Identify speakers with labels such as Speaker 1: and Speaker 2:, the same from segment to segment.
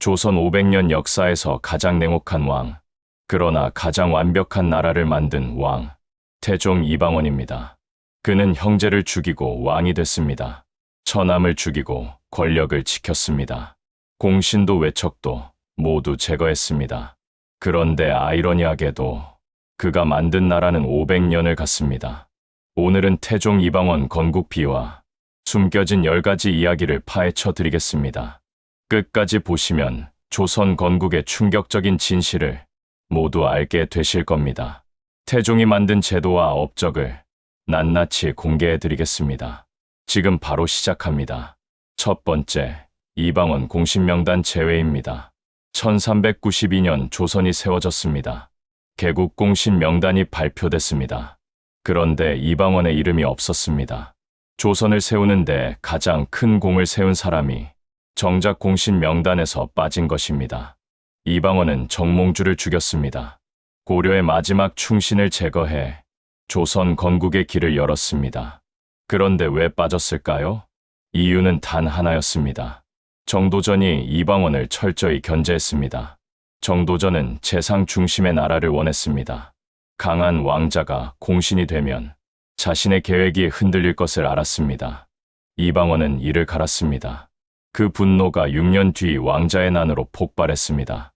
Speaker 1: 조선 500년 역사에서 가장 냉혹한 왕, 그러나 가장 완벽한 나라를 만든 왕, 태종 이방원입니다. 그는 형제를 죽이고 왕이 됐습니다. 처남을 죽이고 권력을 지켰습니다. 공신도 외척도 모두 제거했습니다. 그런데 아이러니하게도 그가 만든 나라는 500년을 갔습니다. 오늘은 태종 이방원 건국 비와 숨겨진 10가지 이야기를 파헤쳐 드리겠습니다. 끝까지 보시면 조선 건국의 충격적인 진실을 모두 알게 되실 겁니다. 태종이 만든 제도와 업적을 낱낱이 공개해 드리겠습니다. 지금 바로 시작합니다. 첫 번째, 이방원 공신명단 제외입니다. 1392년 조선이 세워졌습니다. 개국 공신명단이 발표됐습니다. 그런데 이방원의 이름이 없었습니다. 조선을 세우는데 가장 큰 공을 세운 사람이 정작 공신명단에서 빠진 것입니다. 이방원은 정몽주를 죽였습니다. 고려의 마지막 충신을 제거해 조선 건국의 길을 열었습니다. 그런데 왜 빠졌을까요? 이유는 단 하나였습니다. 정도전이 이방원을 철저히 견제했습니다. 정도전은 재상 중심의 나라를 원했습니다. 강한 왕자가 공신이 되면 자신의 계획이 흔들릴 것을 알았습니다. 이방원은 이를 갈았습니다. 그 분노가 6년 뒤 왕자의 난으로 폭발했습니다.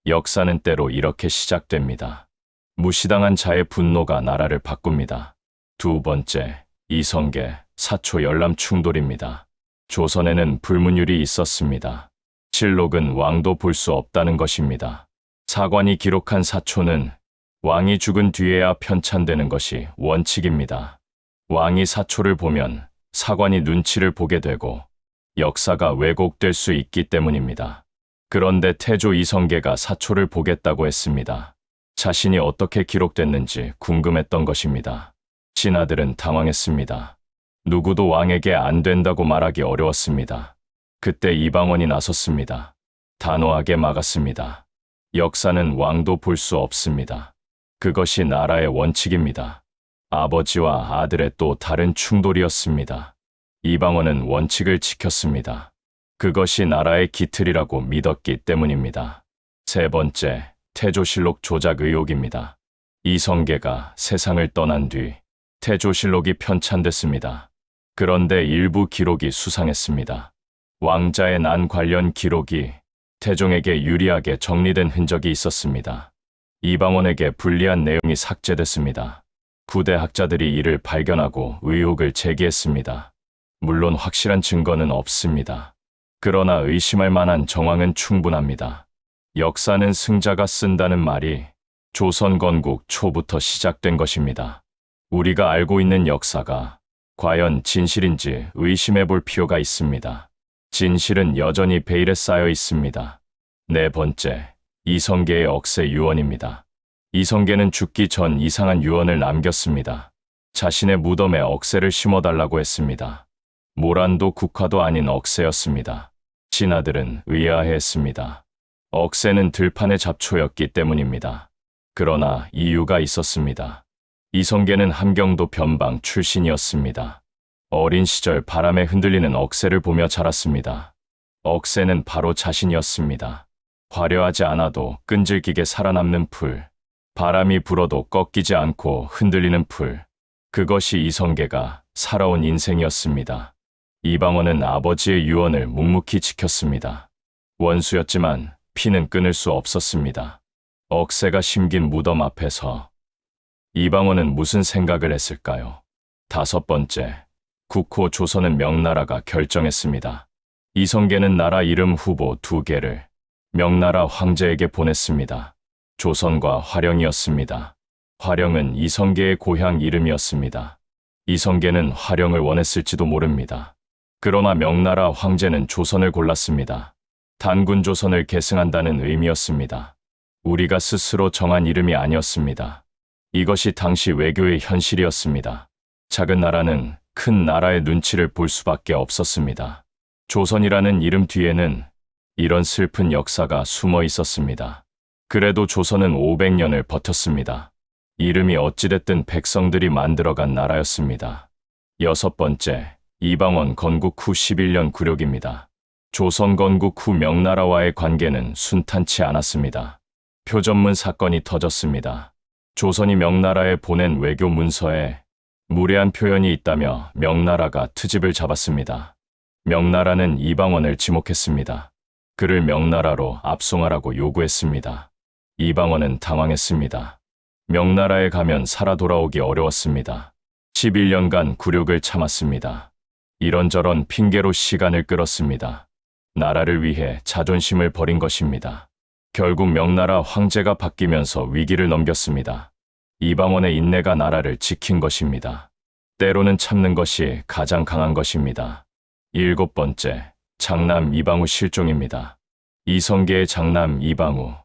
Speaker 1: 역사는 때로 이렇게 시작됩니다. 무시당한 자의 분노가 나라를 바꿉니다. 두 번째, 이성계, 사초 열람 충돌입니다. 조선에는 불문율이 있었습니다. 실록은 왕도 볼 수 없다는 것입니다. 사관이 기록한 사초는 왕이 죽은 뒤에야 편찬되는 것이 원칙입니다. 왕이 사초를 보면 사관이 눈치를 보게 되고 역사가 왜곡될 수 있기 때문입니다. 그런데 태조 이성계가 사초를 보겠다고 했습니다. 자신이 어떻게 기록됐는지 궁금했던 것입니다. 신하들은 당황했습니다. 누구도 왕에게 안 된다고 말하기 어려웠습니다. 그때 이방원이 나섰습니다. 단호하게 막았습니다. 역사는 왕도 볼 수 없습니다. 그것이 나라의 원칙입니다. 아버지와 아들의 또 다른 충돌이었습니다. 이방원은 원칙을 지켰습니다. 그것이 나라의 기틀이라고 믿었기 때문입니다. 세 번째, 태조실록 조작 의혹입니다. 이성계가 세상을 떠난 뒤 태조실록이 편찬됐습니다. 그런데 일부 기록이 수상했습니다. 왕자의 난 관련 기록이 태종에게 유리하게 정리된 흔적이 있었습니다. 이방원에게 불리한 내용이 삭제됐습니다. 부대 학자들이 이를 발견하고 의혹을 제기했습니다. 물론 확실한 증거는 없습니다. 그러나 의심할 만한 정황은 충분합니다. 역사는 승자가 쓴다는 말이 조선 건국 초부터 시작된 것입니다. 우리가 알고 있는 역사가 과연 진실인지 의심해 볼 필요가 있습니다. 진실은 여전히 베일에 쌓여 있습니다. 네 번째, 이성계의 억세 유언입니다. 이성계는 죽기 전 이상한 유언을 남겼습니다. 자신의 무덤에 억새를 심어달라고 했습니다. 모란도 국화도 아닌 억새였습니다. 신하들은 의아해했습니다. 억새는 들판의 잡초였기 때문입니다. 그러나 이유가 있었습니다. 이성계는 함경도 변방 출신이었습니다. 어린 시절 바람에 흔들리는 억새를 보며 자랐습니다. 억새는 바로 자신이었습니다. 화려하지 않아도 끈질기게 살아남는 풀, 바람이 불어도 꺾이지 않고 흔들리는 풀, 그것이 이성계가 살아온 인생이었습니다. 이방원은 아버지의 유언을 묵묵히 지켰습니다. 원수였지만 피는 끊을 수 없었습니다. 억새가 심긴 무덤 앞에서 이방원은 무슨 생각을 했을까요? 다섯 번째, 국호 조선은 명나라가 결정했습니다. 이성계는 나라 이름 후보 2개를 명나라 황제에게 보냈습니다. 조선과 화령이었습니다. 화령은 이성계의 고향 이름이었습니다. 이성계는 화령을 원했을지도 모릅니다. 그러나 명나라 황제는 조선을 골랐습니다. 단군 조선을 계승한다는 의미였습니다. 우리가 스스로 정한 이름이 아니었습니다. 이것이 당시 외교의 현실이었습니다. 작은 나라는 큰 나라의 눈치를 볼 수밖에 없었습니다. 조선이라는 이름 뒤에는 이런 슬픈 역사가 숨어 있었습니다. 그래도 조선은 500년을 버텼습니다. 이름이 어찌됐든 백성들이 만들어간 나라였습니다. 여섯 번째, 이방원 건국 후 11년 굴욕입니다. 조선 건국 후 명나라와의 관계는 순탄치 않았습니다. 표전문 사건이 터졌습니다. 조선이 명나라에 보낸 외교 문서에 무례한 표현이 있다며 명나라가 트집을 잡았습니다. 명나라는 이방원을 지목했습니다. 그를 명나라로 압송하라고 요구했습니다. 이방원은 당황했습니다. 명나라에 가면 살아 돌아오기 어려웠습니다. 11년간 굴욕을 참았습니다. 이런저런 핑계로 시간을 끌었습니다. 나라를 위해 자존심을 버린 것입니다. 결국 명나라 황제가 바뀌면서 위기를 넘겼습니다. 이방원의 인내가 나라를 지킨 것입니다. 때로는 참는 것이 가장 강한 것입니다. 7번째, 장남 이방우 실종입니다. 이성계의 장남 이방우,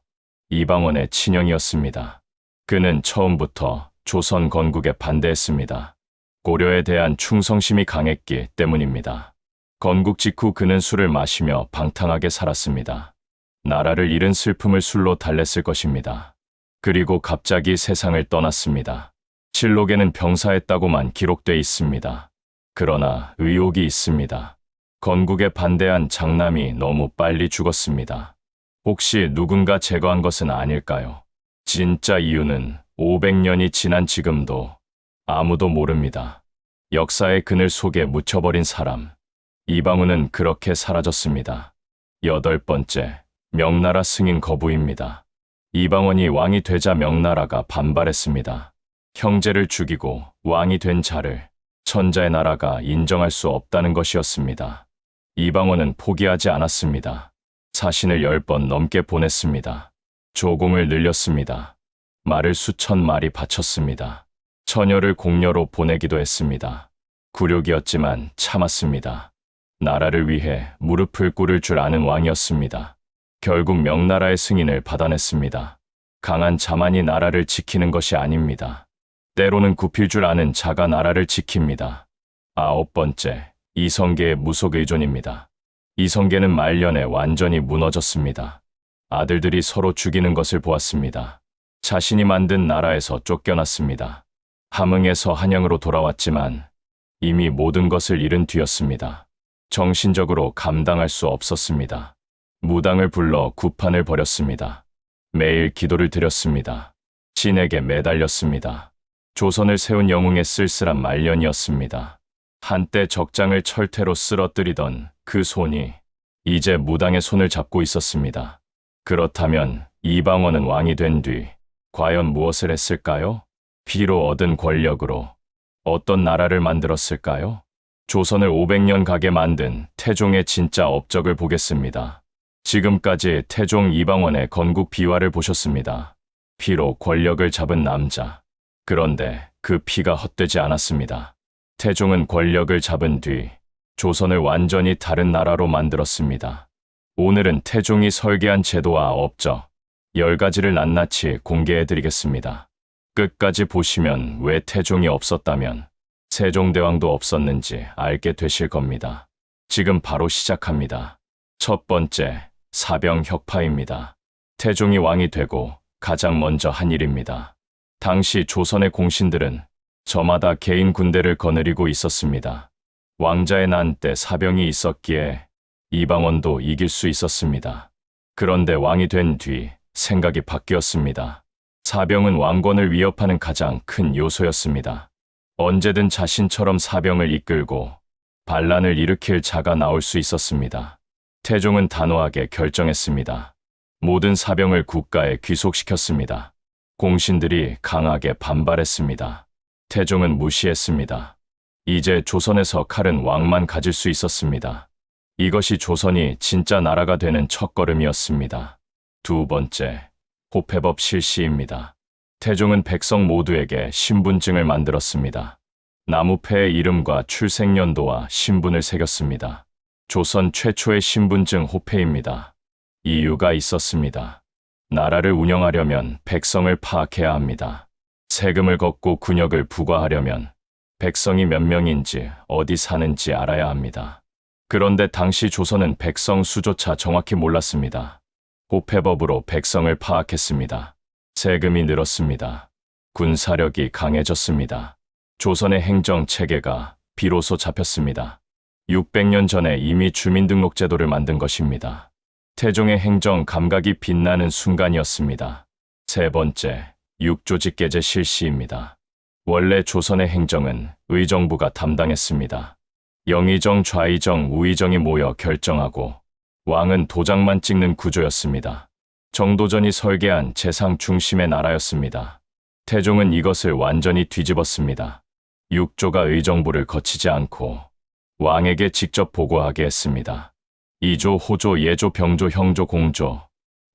Speaker 1: 이방원의 친형이었습니다. 그는 처음부터 조선 건국에 반대했습니다. 고려에 대한 충성심이 강했기 때문입니다. 건국 직후 그는 술을 마시며 방탕하게 살았습니다. 나라를 잃은 슬픔을 술로 달랬을 것입니다. 그리고 갑자기 세상을 떠났습니다. 실록에는 병사했다고만 기록돼 있습니다. 그러나 의혹이 있습니다. 건국에 반대한 장남이 너무 빨리 죽었습니다. 혹시 누군가 제거한 것은 아닐까요? 진짜 이유는 500년이 지난 지금도 아무도 모릅니다. 역사의 그늘 속에 묻혀버린 사람. 이방우는 그렇게 사라졌습니다. 8번째, 명나라 승인 거부입니다. 이방원이 왕이 되자 명나라가 반발했습니다. 형제를 죽이고 왕이 된 자를 천자의 나라가 인정할 수 없다는 것이었습니다. 이방원은 포기하지 않았습니다. 사신을 10번 넘게 보냈습니다. 조공을 늘렸습니다. 말을 수천 마리 바쳤습니다. 처녀를 공녀로 보내기도 했습니다. 굴욕이었지만 참았습니다. 나라를 위해 무릎을 꿇을 줄 아는 왕이었습니다. 결국 명나라의 승인을 받아냈습니다. 강한 자만이 나라를 지키는 것이 아닙니다. 때로는 굽힐 줄 아는 자가 나라를 지킵니다. 9번째, 이성계의 무속 의존입니다. 이성계는 말년에 완전히 무너졌습니다. 아들들이 서로 죽이는 것을 보았습니다. 자신이 만든 나라에서 쫓겨났습니다. 함흥에서 한양으로 돌아왔지만 이미 모든 것을 잃은 뒤였습니다. 정신적으로 감당할 수 없었습니다. 무당을 불러 구판을 벌였습니다. 매일 기도를 드렸습니다. 신에게 매달렸습니다. 조선을 세운 영웅의 쓸쓸한 말년이었습니다. 한때 적장을 철퇴로 쓰러뜨리던 그 손이 이제 무당의 손을 잡고 있었습니다. 그렇다면 이방원은 왕이 된 뒤 과연 무엇을 했을까요? 피로 얻은 권력으로 어떤 나라를 만들었을까요? 조선을 500년 가게 만든 태종의 진짜 업적을 보겠습니다. 지금까지 태종 이방원의 건국 비화를 보셨습니다. 피로 권력을 잡은 남자. 그런데 그 피가 헛되지 않았습니다. 태종은 권력을 잡은 뒤 조선을 완전히 다른 나라로 만들었습니다. 오늘은 태종이 설계한 제도와 업적 10가지를 낱낱이 공개해드리겠습니다. 끝까지 보시면 왜 태종이 없었다면 세종대왕도 없었는지 알게 되실 겁니다. 지금 바로 시작합니다. 첫 번째, 사병 혁파입니다. 태종이 왕이 되고 가장 먼저 한 일입니다. 당시 조선의 공신들은 저마다 개인 군대를 거느리고 있었습니다. 왕자의 난 때 사병이 있었기에 이방원도 이길 수 있었습니다. 그런데 왕이 된 뒤 생각이 바뀌었습니다. 사병은 왕권을 위협하는 가장 큰 요소였습니다. 언제든 자신처럼 사병을 이끌고 반란을 일으킬 자가 나올 수 있었습니다. 태종은 단호하게 결정했습니다. 모든 사병을 국가에 귀속시켰습니다. 공신들이 강하게 반발했습니다. 태종은 무시했습니다. 이제 조선에서 칼은 왕만 가질 수 있었습니다. 이것이 조선이 진짜 나라가 되는 첫걸음이었습니다. 두 번째, 호패법 실시입니다. 태종은 백성 모두에게 신분증을 만들었습니다. 나무패의 이름과 출생연도와 신분을 새겼습니다. 조선 최초의 신분증 호패입니다. 이유가 있었습니다. 나라를 운영하려면 백성을 파악해야 합니다. 세금을 걷고 군역을 부과하려면 백성이 몇 명인지 어디 사는지 알아야 합니다. 그런데 당시 조선은 백성 수조차 정확히 몰랐습니다. 호패법으로 백성을 파악했습니다. 세금이 늘었습니다. 군사력이 강해졌습니다. 조선의 행정 체계가 비로소 잡혔습니다. 600년 전에 이미 주민등록제도를 만든 것입니다. 태종의 행정 감각이 빛나는 순간이었습니다. 세 번째, 육조직 개제 실시입니다. 원래 조선의 행정은 의정부가 담당했습니다. 영의정, 좌의정, 우의정이 모여 결정하고 왕은 도장만 찍는 구조였습니다. 정도전이 설계한 재상 중심의 나라였습니다. 태종은 이것을 완전히 뒤집었습니다. 육조가 의정부를 거치지 않고 왕에게 직접 보고하게 했습니다. 이조, 호조, 예조, 병조, 형조, 공조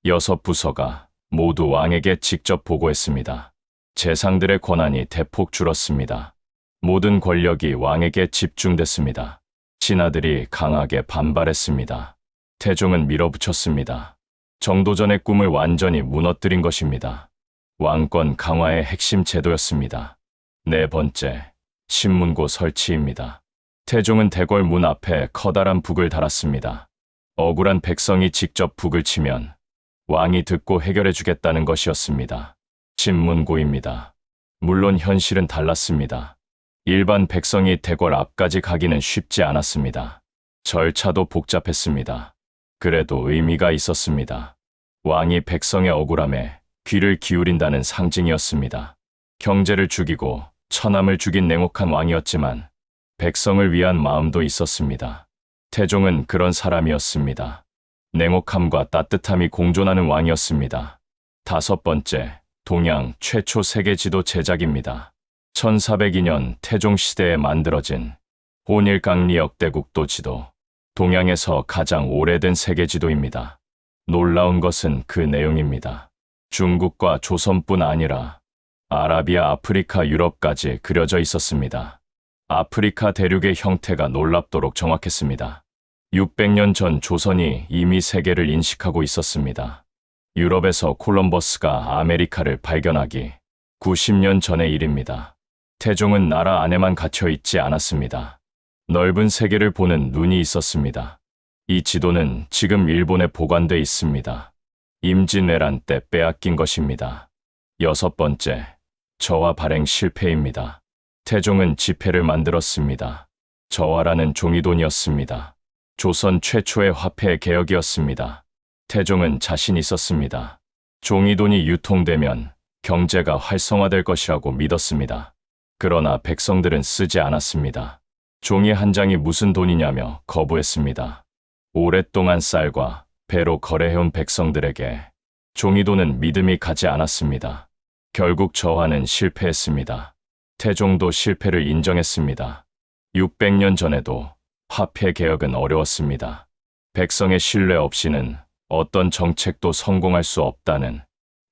Speaker 1: 6부서가 모두 왕에게 직접 보고했습니다. 재상들의 권한이 대폭 줄었습니다. 모든 권력이 왕에게 집중됐습니다. 신하들이 강하게 반발했습니다. 태종은 밀어붙였습니다. 정도전의 꿈을 완전히 무너뜨린 것입니다. 왕권 강화의 핵심 제도였습니다. 네 번째, 신문고 설치입니다. 태종은 대궐 문 앞에 커다란 북을 달았습니다. 억울한 백성이 직접 북을 치면 왕이 듣고 해결해 주겠다는 것이었습니다. 신문고입니다. 물론 현실은 달랐습니다. 일반 백성이 대궐 앞까지 가기는 쉽지 않았습니다. 절차도 복잡했습니다. 그래도 의미가 있었습니다. 왕이 백성의 억울함에 귀를 기울인다는 상징이었습니다. 경제를 죽이고 처남을 죽인 냉혹한 왕이었지만 백성을 위한 마음도 있었습니다. 태종은 그런 사람이었습니다. 냉혹함과 따뜻함이 공존하는 왕이었습니다. 다섯 번째, 동양 최초 세계 지도 제작입니다. 1402년 태종 시대에 만들어진 혼일강리 역대국도 지도, 동양에서 가장 오래된 세계 지도입니다. 놀라운 것은 그 내용입니다. 중국과 조선뿐 아니라 아라비아, 아프리카, 유럽까지 그려져 있었습니다. 아프리카 대륙의 형태가 놀랍도록 정확했습니다. 600년 전 조선이 이미 세계를 인식하고 있었습니다. 유럽에서 콜럼버스가 아메리카를 발견하기 90년 전의 일입니다. 태종은 나라 안에만 갇혀 있지 않았습니다. 넓은 세계를 보는 눈이 있었습니다. 이 지도는 지금 일본에 보관돼 있습니다. 임진왜란 때 빼앗긴 것입니다. 여섯 번째, 저화 발행 실패입니다. 태종은 지폐를 만들었습니다. 저화라는 종이돈이었습니다. 조선 최초의 화폐 개혁이었습니다. 태종은 자신 있었습니다. 종이돈이 유통되면 경제가 활성화될 것이라고 믿었습니다. 그러나 백성들은 쓰지 않았습니다. 종이 한 장이 무슨 돈이냐며 거부했습니다. 오랫동안 쌀과 배로 거래해온 백성들에게 종이돈은 믿음이 가지 않았습니다. 결국 저화는 실패했습니다. 태종도 실패를 인정했습니다. 600년 전에도 화폐 개혁은 어려웠습니다. 백성의 신뢰 없이는 어떤 정책도 성공할 수 없다는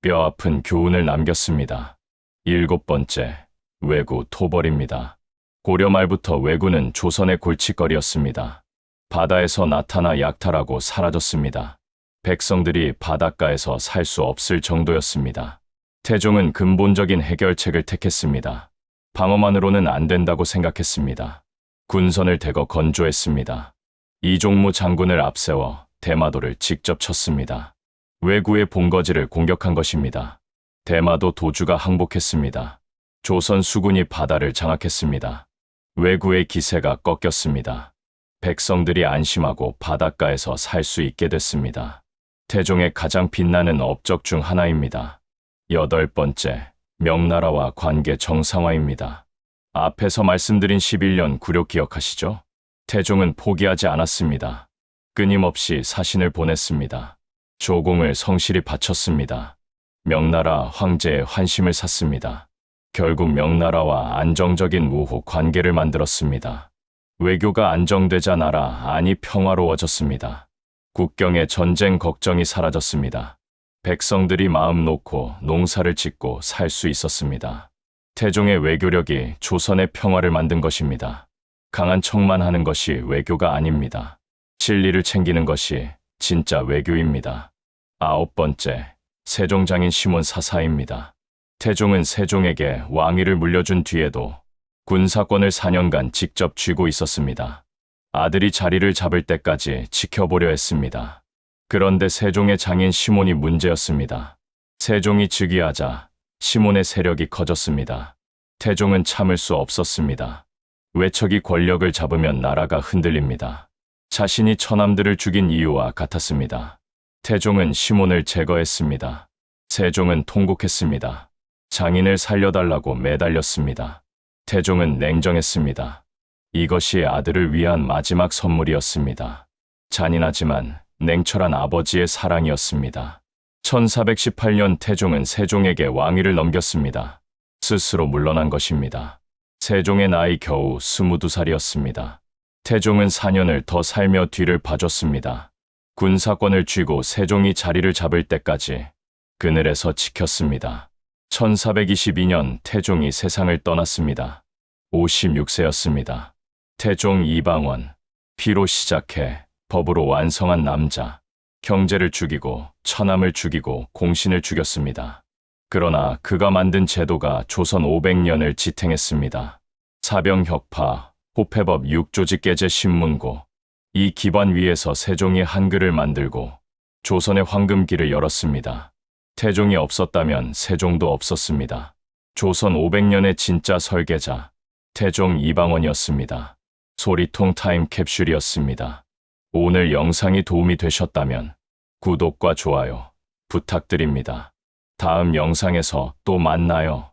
Speaker 1: 뼈아픈 교훈을 남겼습니다. 일곱 번째, 왜구 토벌입니다. 고려 말부터 왜구는 조선의 골칫거리였습니다. 바다에서 나타나 약탈하고 사라졌습니다. 백성들이 바닷가에서 살 수 없을 정도였습니다. 태종은 근본적인 해결책을 택했습니다. 방어만으로는 안 된다고 생각했습니다. 군선을 대거 건조했습니다. 이종무 장군을 앞세워 대마도를 직접 쳤습니다. 왜구의 본거지를 공격한 것입니다. 대마도 도주가 항복했습니다. 조선 수군이 바다를 장악했습니다. 왜구의 기세가 꺾였습니다. 백성들이 안심하고 바닷가에서 살 수 있게 됐습니다. 태종의 가장 빛나는 업적 중 하나입니다. 여덟 번째, 명나라와 관계 정상화입니다. 앞에서 말씀드린 11년 구력 기억하시죠? 태종은 포기하지 않았습니다. 끊임없이 사신을 보냈습니다. 조공을 성실히 바쳤습니다. 명나라 황제의 환심을 샀습니다. 결국 명나라와 안정적인 우호 관계를 만들었습니다. 외교가 안정되자 나라 안이 평화로워졌습니다. 국경의 전쟁 걱정이 사라졌습니다. 백성들이 마음 놓고 농사를 짓고 살 수 있었습니다. 태종의 외교력이 조선의 평화를 만든 것입니다. 강한 척만 하는 것이 외교가 아닙니다. 진리를 챙기는 것이 진짜 외교입니다. 아홉 번째, 세종장인 시몬 사사입니다. 태종은 세종에게 왕위를 물려준 뒤에도 군사권을 4년간 직접 쥐고 있었습니다. 아들이 자리를 잡을 때까지 지켜보려 했습니다. 그런데 세종의 장인 시몬이 문제였습니다. 세종이 즉위하자 시몬의 세력이 커졌습니다. 태종은 참을 수 없었습니다. 외척이 권력을 잡으면 나라가 흔들립니다. 자신이 처남들을 죽인 이유와 같았습니다. 태종은 시몬을 제거했습니다. 세종은 통곡했습니다. 장인을 살려달라고 매달렸습니다. 태종은 냉정했습니다. 이것이 아들을 위한 마지막 선물이었습니다. 잔인하지만 냉철한 아버지의 사랑이었습니다. 1418년 태종은 세종에게 왕위를 넘겼습니다. 스스로 물러난 것입니다. 세종의 나이 겨우 22살이었습니다. 태종은 4년을 더 살며 뒤를 봐줬습니다. 군사권을 쥐고 세종이 자리를 잡을 때까지 그늘에서 지켰습니다. 1422년 태종이 세상을 떠났습니다. 56세였습니다. 태종 이방원, 피로 시작해 법으로 완성한 남자. 경제를 죽이고 처남을 죽이고 공신을 죽였습니다. 그러나 그가 만든 제도가 조선 500년을 지탱했습니다. 사병혁파, 호패법 6조직 깨제 신문고. 이 기반 위에서 세종이 한글을 만들고 조선의 황금기를 열었습니다. 태종이 없었다면 세종도 없었습니다. 조선 500년의 진짜 설계자, 태종 이방원이었습니다. 소리통 타임캡슐이었습니다. 오늘 영상이 도움이 되셨다면 구독과 좋아요 부탁드립니다. 다음 영상에서 또 만나요.